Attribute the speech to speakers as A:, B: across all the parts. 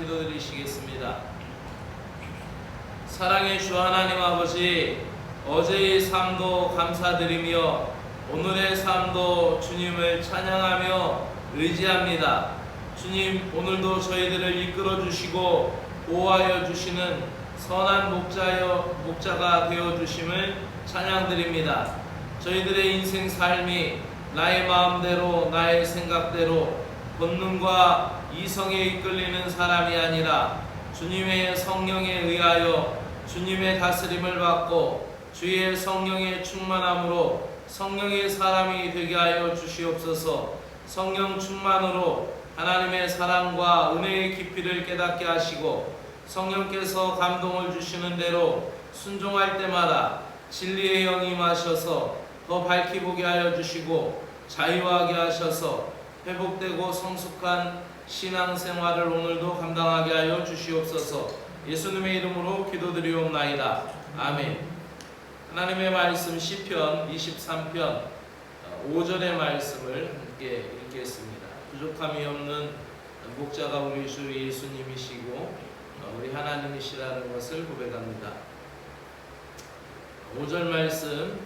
A: 기도드리시겠습니다. 사랑의 주 하나님 아버지, 어제의 삶도 감사드리며 오늘의 삶도 주님을 찬양하며 의지합니다. 주님, 오늘도 저희들을 이끌어 주시고 보호하여 주시는 선한 목자가 되어 주심을 찬양드립니다. 저희들의 인생 삶이 나의 마음대로, 나의 생각대로 본능과 이성에 이끌리는 사람이 아니라 주님의 성령에 의하여 주님의 다스림을 받고 주의 성령의 충만함으로 성령의 사람이 되게 하여 주시옵소서. 성령 충만으로 하나님의 사랑과 은혜의 깊이를 깨닫게 하시고 성령께서 감동을 주시는 대로 순종할 때마다 진리의 영이 임하셔서 더 밝히 보게 하여 주시고 자유하게 하셔서 회복되고 성숙한 신앙생활을 오늘도 감당하게 하여 주시옵소서. 예수님의 이름으로 기도드리옵나이다. 아멘. 하나님의 말씀 시편 23편 5절의 말씀을 함께 읽겠습니다. 부족함이 없는 목자가 우리 주 예수님이시고 우리 하나님이시라는 것을 고백합니다. 5절 말씀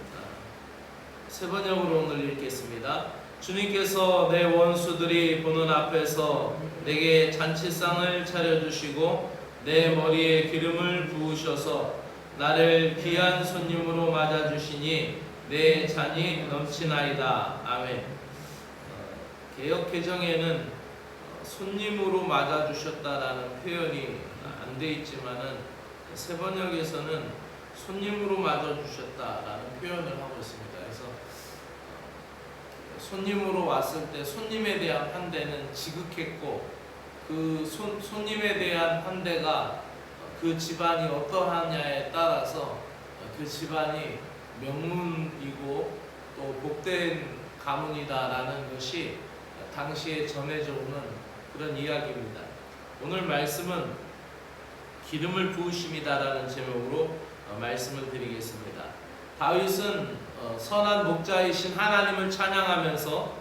A: 세 번역으로 오늘 읽겠습니다. 주님께서 내 원수들이 보는 앞에서 내게 잔치상을 차려주시고 내 머리에 기름을 부으셔서 나를 귀한 손님으로 맞아주시니 내 잔이 넘치나이다. 아멘. 개역 개정에는 손님으로 맞아주셨다라는 표현이 안 돼 있지만은 세 번역에서는 손님으로 맞아주셨다라는 표현을 하고 있습니다. 그래서 손님으로 왔을 때 손님에 대한 환대는 지극했고 그 손님에 대한 환대가 그 집안이 어떠하냐에 따라서 그 집안이 명문이고 또 복된 가문이다라는 것이 당시에 전해져 오는 그런 이야기입니다. 오늘 말씀은 기름을 부으심이다라는 제목으로 말씀을 드리겠습니다. 다윗은 선한 목자이신 하나님을 찬양하면서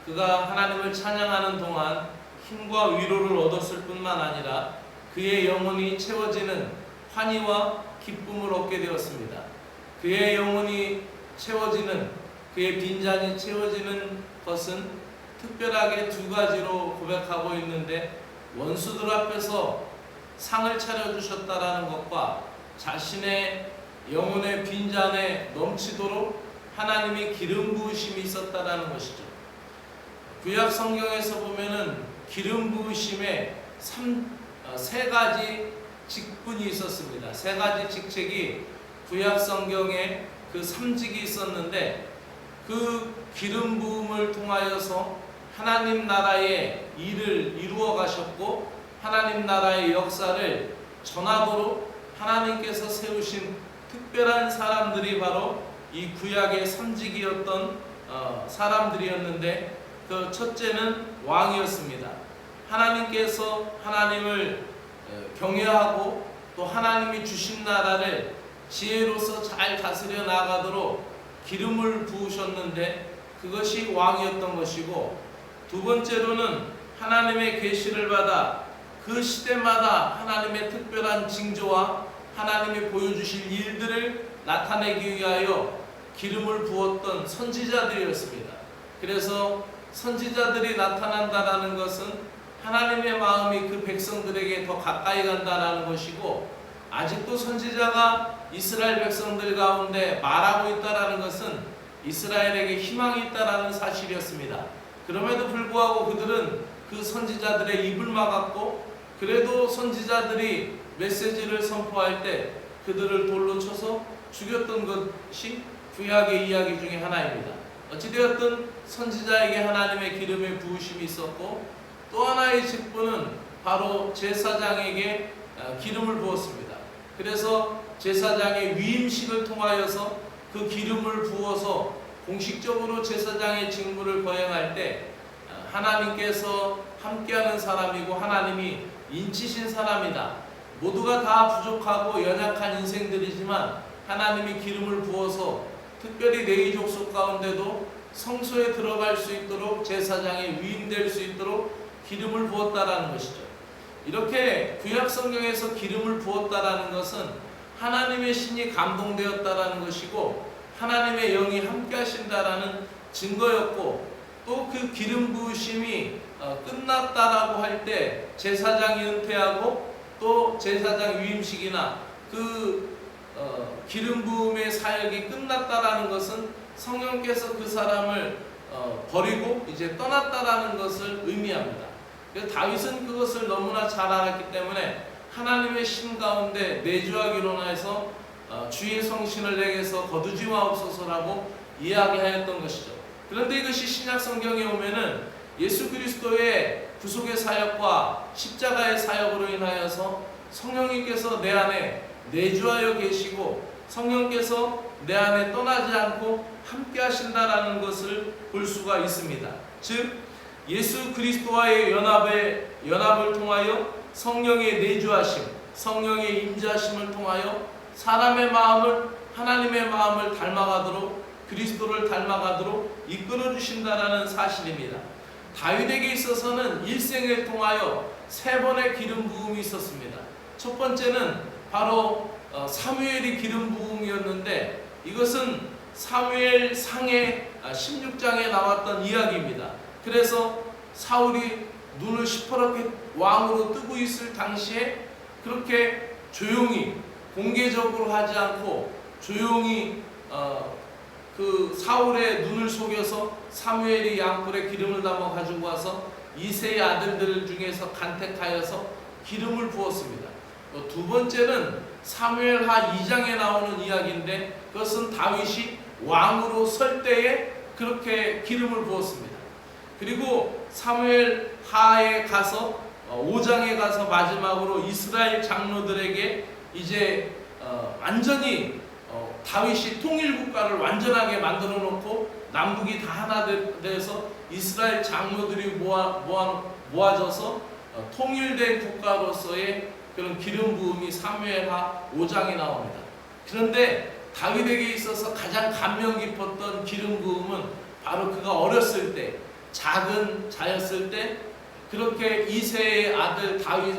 A: 그가 하나님을 찬양하는 동안 힘과 위로를 얻었을 뿐만 아니라 그의 영혼이 채워지는 환희와 기쁨을 얻게 되었습니다. 그의 영혼이 채워지는, 그의 빈잔이 채워지는 것은 특별하게 두 가지로 고백하고 있는데, 원수들 앞에서 상을 차려주셨다라는 것과 자신의 영혼의 빈잔에 넘치도록 하나님이 기름 부으심이 있었다라는 것이죠. 구약 성경에서 보면은 기름 부으심에 세 가지 직분이 있었습니다. 세 가지 직책이 구약 성경에 그 3직이 있었는데, 그 기름 부음을 통하여서 하나님 나라의 일을 이루어 가셨고 하나님 나라의 역사를 전하도록 하나님께서 세우신 특별한 사람들이 바로 이 구약의 3직이었던 사람들이었는데, 그 첫째는 왕이었습니다. 하나님께서 하나님을 경외하고 또 하나님이 주신 나라를 지혜로서 잘 다스려 나가도록 기름을 부으셨는데 그것이 왕이었던 것이고, 두 번째로는 하나님의 계시를 받아 그 시대마다 하나님의 특별한 징조와 하나님이 보여주실 일들을 나타내기 위하여 기름을 부었던 선지자들이었습니다. 그래서 선지자들이 나타난다라는 것은 하나님의 마음이 그 백성들에게 더 가까이 간다라는 것이고, 아직도 선지자가 이스라엘 백성들 가운데 말하고 있다라는 것은 이스라엘에게 희망이 있다라는 사실이었습니다. 그럼에도 불구하고 그들은 그 선지자들의 입을 막았고, 그래도 선지자들이 메시지를 선포할 때 그들을 돌로 쳐서 죽였던 것이 구약의 이야기 중에 하나입니다. 어찌되었든 선지자에게 하나님의 기름의 부으심이 있었고, 또 하나의 직분은 바로 제사장에게 기름을 부었습니다. 그래서 제사장의 위임식을 통하여서 그 기름을 부어서 공식적으로 제사장의 직무를 거행할 때 하나님께서 함께하는 사람이고 하나님이 인치신 사람이다. 모두가 다 부족하고 연약한 인생들이지만 하나님이 기름을 부어서 특별히 레위 족속 가운데도 성소에 들어갈 수 있도록 제사장에 위임될 수 있도록 기름을 부었다라는 것이죠. 이렇게 구약 성경에서 기름을 부었다라는 것은 하나님의 신이 감동되었다라는 것이고 하나님의 영이 함께 하신다라는 증거였고, 또 그 기름 부으심이 끝났다라고 할 때 제사장이 은퇴하고 또 제사장 위임식이나 그 기름 부음의 사역이 끝났다라는 것은 성령께서 그 사람을 버리고 이제 떠났다라는 것을 의미합니다. 그래서 다윗은 그것을 너무나 잘 알았기 때문에 하나님의 신 가운데 내주하기로 해서 주의 성신을 내게서 거두지 마옵소서라고 이야기하였던 것이죠. 그런데 이것이 신약 성경에 오면은 예수 그리스도의 구속의 사역과 십자가의 사역으로 인하여서 성령님께서 내 안에 내주하여 계시고 성령께서 내 안에 떠나지 않고 함께 하신다라는 것을 볼 수가 있습니다. 즉 예수 그리스도와의 연합을 통하여 성령의 내주하심, 성령의 임재하심을 통하여 사람의 마음을 하나님의 마음을 닮아가도록, 그리스도를 닮아가도록 이끌어 주신다라는 사실입니다. 다윗에게 있어서는 일생을 통하여 3번의 기름 부음이 있었습니다. 첫 번째는 바로 사무엘이 기름 부음이었는데, 이것은 사무엘 상의 16장에 나왔던 이야기입니다. 그래서 사울이 눈을 시퍼렇게 왕으로 뜨고 있을 당시에 그렇게 조용히 공개적으로 하지 않고 조용히 그 사울의 눈을 속여서 사무엘이 양뿔에 기름을 담아 가지고 와서 이새의 아들들 중에서 간택하여서 기름을 부었습니다. 두 번째는 사무엘하 2장에 나오는 이야기인데, 그것은 다윗이 왕으로 설 때에 그렇게 기름을 부었습니다. 그리고 사무엘하에 가서 5장에 가서 마지막으로 이스라엘 장로들에게 이제 완전히 다윗이 통일국가를 완전하게 만들어 놓고 남북이 다 하나 돼서 이스라엘 장로들이 모아져서 통일된 국가로서의 그런 기름 부음이 사무엘하 5장에 나옵니다. 그런데 다윗에게 있어서 가장 감명 깊었던 기름 부음은 바로 그가 어렸을 때, 작은 자였을 때, 그렇게 이새의 아들 다윗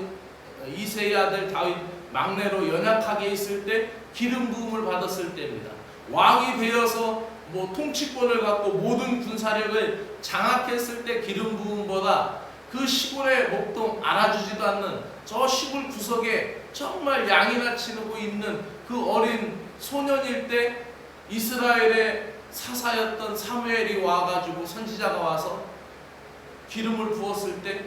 A: 막내로 연약하게 있을 때 기름 부음을 받았을 때입니다. 왕이 되어서 통치권을 갖고 모든 군사력을 장악했을 때 기름 부음보다 그 시골의 목동 알아주지도 않는 저 시골 구석에 정말 양이나 치르고 있는 그 어린 소년일 때 이스라엘의 사사였던 사무엘이 와가지고 선지자가 와서 기름을 부었을 때,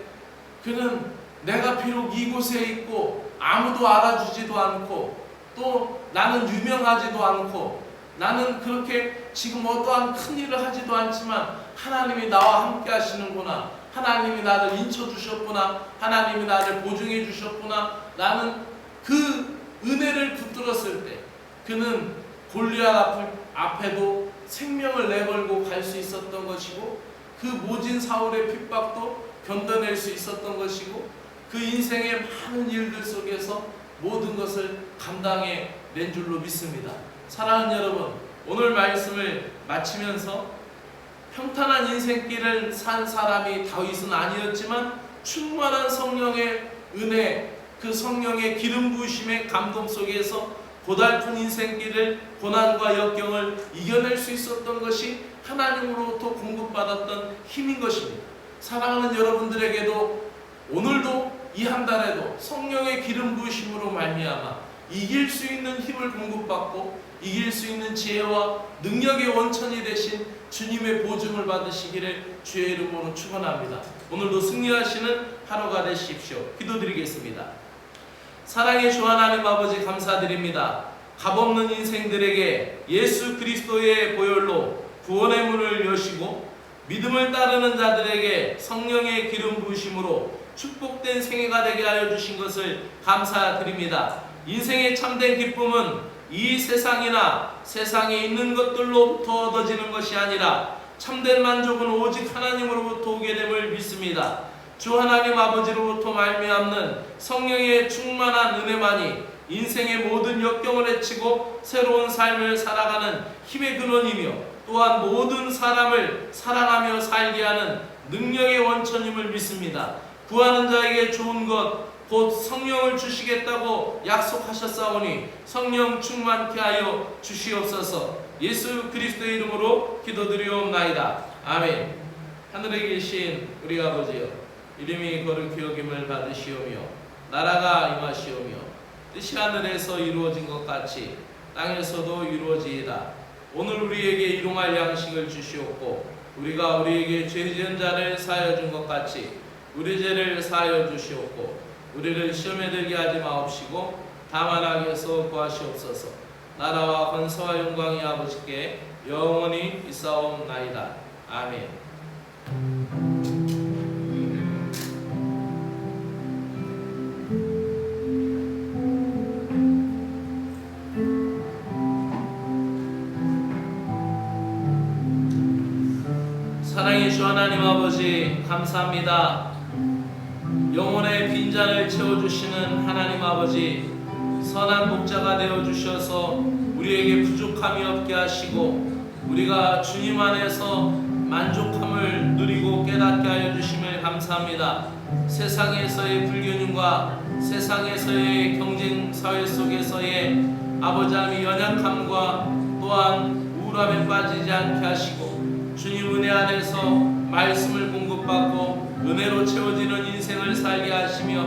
A: 그는 내가 비록 이곳에 있고 아무도 알아주지도 않고 또 나는 유명하지도 않고 나는 그렇게 지금 어떠한 큰 일을 하지도 않지만 하나님이 나와 함께 하시는구나, 하나님이 나를 인쳐주셨구나, 하나님이 나를 보증해 주셨구나, 나는 그 은혜를 붙들었을 때 그는 골리앗 앞에도 생명을 내걸고 갈 수 있었던 것이고, 그 모진 사울의 핍박도 견뎌낼 수 있었던 것이고, 그 인생의 많은 일들 속에서 모든 것을 감당해 낸 줄로 믿습니다. 사랑하는 여러분, 오늘 말씀을 마치면서 평탄한 인생길을 산 사람이 다윗은 아니었지만 충만한 성령의 은혜, 그 성령의 기름 부으심의 감동 속에서 고달픈 인생길을, 고난과 역경을 이겨낼 수 있었던 것이 하나님으로부터 공급받았던 힘인 것입니다. 사랑하는 여러분들에게도 오늘도 이 한 달에도 성령의 기름 부으심으로 말미암아 이길 수 있는 힘을 공급받고 이길 수 있는 지혜와 능력의 원천이 되신 주님의 보증을 받으시기를 주의 이름으로 축원합니다. 오늘도 승리하시는 하루가 되십시오. 기도드리겠습니다. 사랑의 주 하나님 아버지, 감사드립니다. 값없는 인생들에게 예수 그리스도의 보혈로 구원의 문을 여시고 믿음을 따르는 자들에게 성령의 기름 부으심으로 축복된 생애가 되게 하여 주신 것을 감사드립니다. 인생의 참된 기쁨은 이 세상이나 세상에 있는 것들로부터 얻어지는 것이 아니라 참된 만족은 오직 하나님으로부터 오게 됨을 믿습니다. 주 하나님 아버지로부터 말미암는 성령의 충만한 은혜만이 인생의 모든 역경을 헤치고 새로운 삶을 살아가는 힘의 근원이며 또한 모든 사람을 사랑하며 살게 하는 능력의 원천임을 믿습니다. 구하는 자에게 좋은 것, 곧 성령을 주시겠다고 약속하셨사오니 성령 충만케 하여 주시옵소서. 예수 그리스도의 이름으로 기도드리옵나이다. 아멘. 하늘에 계신 우리 아버지여, 이름이 거룩히 여김을 받으시오며 나라가 임하시오며 뜻이 하늘에서 이루어진 것 같이 땅에서도 이루어지이다. 오늘 우리에게 일용할 양식을 주시옵고 우리가 우리에게 죄 지은 자를 사하여 준 것 같이 우리 죄를 사하여 주시옵고 우리를 시험에 들게 하지 마옵시고 다만 악에서 구하시옵소서. 나라와 권세와 영광이 아버지께 영원히 있사옵나이다. 아멘. 사랑이신 하나님 아버지 감사합니다. 영혼의 빈잔을 채워주시는 하나님 아버지, 선한 목자가 되어주셔서 우리에게 부족함이 없게 하시고 우리가 주님 안에서 만족함을 누리고 깨닫게 하여 주심을 감사합니다. 세상에서의 불균형과 세상에서의 경쟁 사회 속에서의 아버지 하나님의 연약함과 또한 우울함에 빠지지 않게 하시고 주님 은혜 안에서 말씀을 공급받고 은혜로 채워지는 인생을 살게 하시며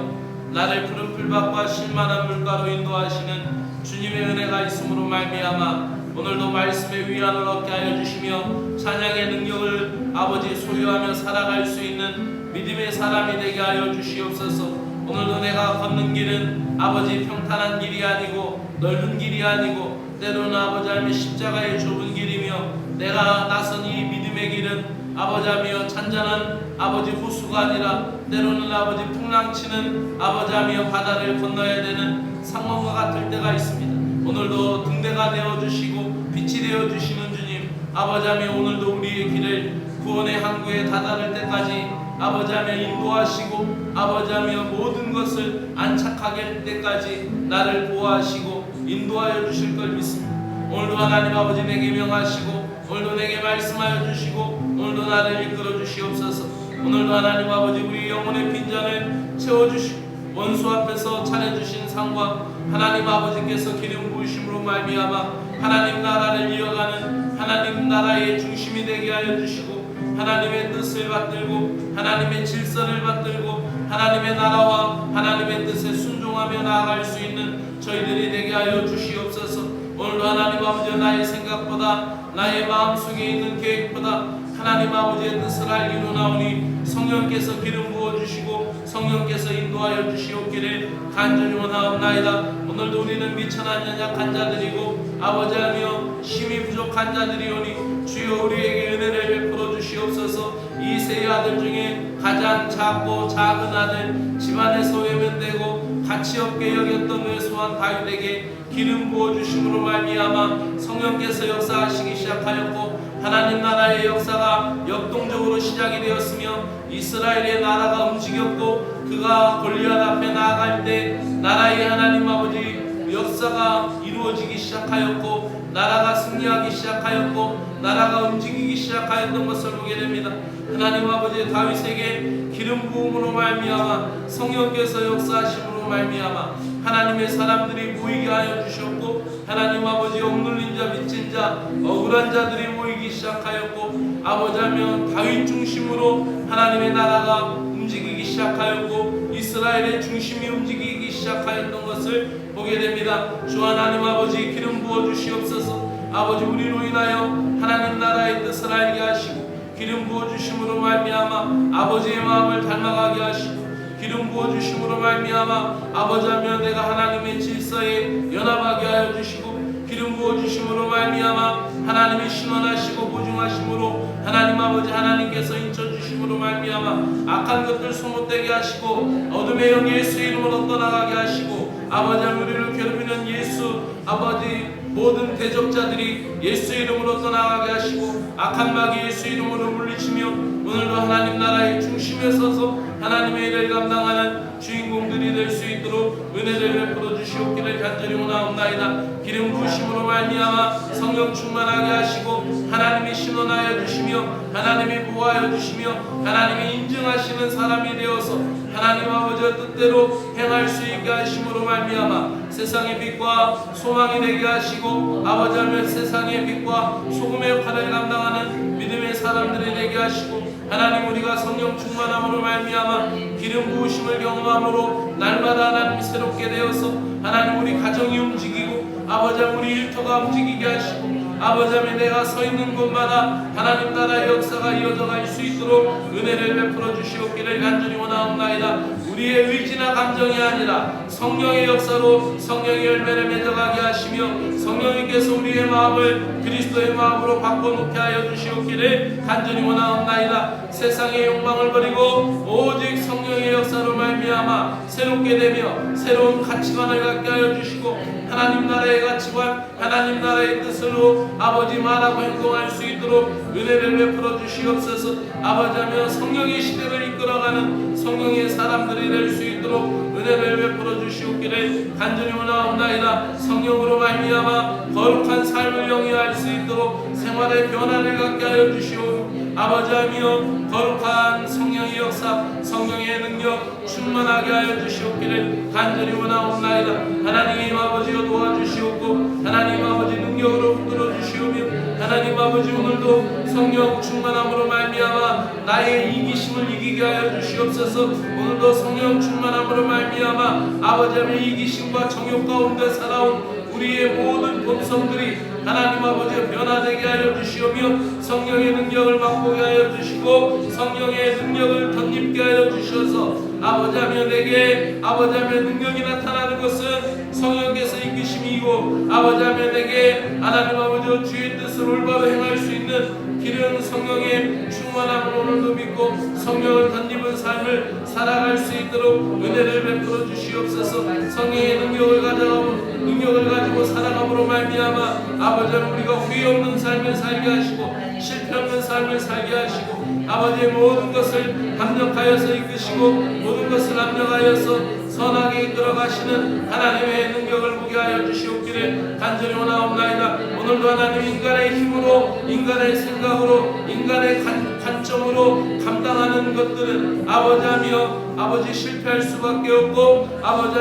A: 나를 푸른 풀밭과 실만한 물가로 인도하시는 주님의 은혜가 있음으로 말미암아 오늘도 말씀의 위안을 얻게 하여 주시며 찬양의 능력을 아버지 소유하며 살아갈 수 있는 믿음의 사람이 되게 하여 주시옵소서. 오늘도 내가 걷는 길은 아버지 평탄한 길이 아니고 넓은 길이 아니고 때로는 아버지 하나님의 십자가의 좁은 길이며 내가 나선 이 믿음의 길은 아버지 하며 잔잔한 아버지 호수가 아니라 때로는 아버지 풍랑치는 아버지 하며 바다를 건너야 되는 상황과 같을 때가 있습니다. 오늘도 등대가 되어주시고 빛이 되어주시는 주님 아버지 하며 오늘도 우리의 길을 구원의 항구에 다다를 때까지 아버지 하며 인도하시고 아버지 하며 모든 것을 안착하게 할 때까지 나를 보호하시고 인도하여 주실 걸 믿습니다. 오늘도 하나님 아버지 내게 명하시고 오늘도 내게 말씀하여 주시고 오늘도 나를 이끌어 주시옵소서. 오늘도 하나님 아버지 우리 영혼의 빈잔을 채워주시고 원수 앞에서 차려주신 상과 하나님 아버지께서 기름 부으심으로 말미암아 하나님 나라를 이어가는 하나님 나라의 중심이 되게 하여 주시고 하나님의 뜻을 받들고 하나님의 질서를 받들고 하나님의 나라와 하나님의 뜻에 순종하며 나아갈 수 있는 저희들이 되게 하여 주시옵소서. 오늘도 하나님 아버지 나의 생각보다 나의 마음속에 있는 계획보다 하나님 아버지의 뜻을 알기로 나오니 성령께서 기름 부어주시고 성령께서 인도하여 주시옵기를 간절히 원하옵나이다. 오늘도 우리는 미천한 연약한 자들이고 아버지하며 심히 부족한 자들이오니 주여 우리에게 은혜를 베풀어 주시옵소서. 이 세 아들 중에 가장 작고 작은 아들 집안에서 외면되고 가치없게 여겼던 외소한 다윗에게 기름 부어주심으로 말미암아 성령께서 역사하시기 시작하였고 하나님 나라의 역사가 역동적으로 시작이 되었으며 이스라엘의 나라가 움직였고 그가 골리앗 앞에 나아갈 때 나라의 하나님 아버지 역사가 이루어지기 시작하였고 나라가 승리하기 시작하였고 나라가 움직이기 시작하였던 것을 보게 됩니다. 하나님 아버지 다윗에게 기름 부음으로 말미암아 성령께서 역사하심으로 말미암아 하나님의 사람들이 모이게 하여 주셨고 하나님 아버지 억눌린 자 빚진 자 억울한 자들이 모이기 시작하였고 아버지하며 다윗 중심으로 하나님의 나라가 움직이기 시작하였고 이스라엘의 중심이 움직이기 시작하였던 것을 보게 됩니다. 주 하나님 아버지 기름 부어 주시옵소서. 아버지 우리로 인하여 하나님 나라의 뜻을 알게 하시고 기름 부어 주심으로 말미암아 아버지의 마음을 닮아가게 하시고 기름 부어 주심으로 말미암아 아버지하며 내가 하나님의 질서에 연합하게 하여 주시고 기름 부어 주심으로 말미암아 하나님의 신원하시고 보증하심으로 하나님 아버지 하나님께서 인쳐 주심으로 말미암아 악한 것들 소못되게 하시고 어둠의 영 예수의 이름으로 떠나가게 하시고 아버지 우리를 괴롭히는 예수 아버지 모든 대적자들이 예수의 이름으로 떠나가게 하시고 악한 마귀 예수의 이름으로 물리치며 오늘도 하나님 나라의 중심에 서서 하나님의 일을 감당하는 주인공들이 될 수 있도록 은혜를 베풀어 주시옵기를 간절히 원하옵나이다. 기름 부으심으로 말미암아 성령 충만하게 하시고 하나님이 신원하여 주시며 하나님이 보호하여 주시며 하나님이 인증하시는 사람이 되어서 하나님 아버지의 뜻대로 행할 수 있게 하심으로 말미암아 세상의 빛과 소망이 되게 하시고 아버지 하며 세상의 빛과 소금의 역할을 감당하는 믿음의 사람들이 되게 하시고 하나님 우리가 성령 충만함으로 말미암아 기름 부으심을 경험함으로 날마다 하나님 새롭게 되어서 하나님 우리 가정이 움직이고 아버지 우리 일터가 움직이게 하시고 아버지 하며 내가 서 있는 곳마다 하나님 나라의 역사가 이어져 갈 수 있도록 은혜를 베풀어 주시옵기를 간절히 원하옵나이다. 우리의 의지나 감정이 아니라 성령의 역사로 성령의 열매를 맺어가게 하시며 성령님께서 우리의 마음을 그리스도의 마음으로 바꿔놓게 하여 주시옵기를 간절히 원하옵나이다. 세상의 욕망을 버리고 오직 성령의 역사로 말미암아 새롭게 되며 새로운 가치관을 갖게 하여 주시고 하나님 나라의 가치관 하나님 나라의 뜻으로 아버지 말하고 행동할 수 있도록 은혜를 베풀어 주시옵소서. 아버지하며 성령의 시대를 이끌어가는 성령의 사람들이 될 수 있도록 은혜를 베풀어 주시옵기를 간절히 원하옵나이다. 성령으로 말미암아 거룩한 삶을 영위할 수 있도록 생활의 변화를 갖게 하여 주시오. 아버지하며 거룩한 성령의 역사 성령의 능력 충만하게 하여 주시옵기를 간절히 원하옵나이다. 하나님 아버지여 도와주시옵고 하나님 아버지 능력으로 붙들어 주시오며 하나님 아버지 오늘도 성령 충만함으로 말미암아 나의 이기심을 이기게 하여 주시옵소서. 오늘도 성령 충만함으로 말미암아 아버지의 이기심과 정욕 가운데 살아온 우리의 모든 본성들이 하나님 아버지의 변화되게 하여 주시오며 성령의 능력을 맛보게 하여 주시고 성령의 능력을 덧입게 하여 주셔서 아버지하며 내게 아버지하며 능력이 나타나는 것은 성령께서 이끄심이고 아버지하며 내게 하나님 아버지와 주의 뜻을 올바로 행할 수 있는 길은 성령의 충만함을 오늘도 믿고 성령을 덧입은 삶을 살아갈 수 있도록 은혜를 베풀어 주시옵소서. 성령의 능력을 가지고 살아감으로 말미암아 아버지 우리가 후회 없는 삶을 살게 하시고 실패 없는 삶을 살게 하시고 아버지의 모든 것을 합력하여서 이끄시고 모든 것을 합력하여서 선하게 이끌어가시는 하나님의 능력을 보게 하여 주시옵기를 간절히 원하옵나이다. 오늘도 하나님 인간의 힘으로 인간의 생각으로 인간의 관점으로 감당하는 것들은 아버지하며 아버지 실패할 수밖에 없고 아버지하며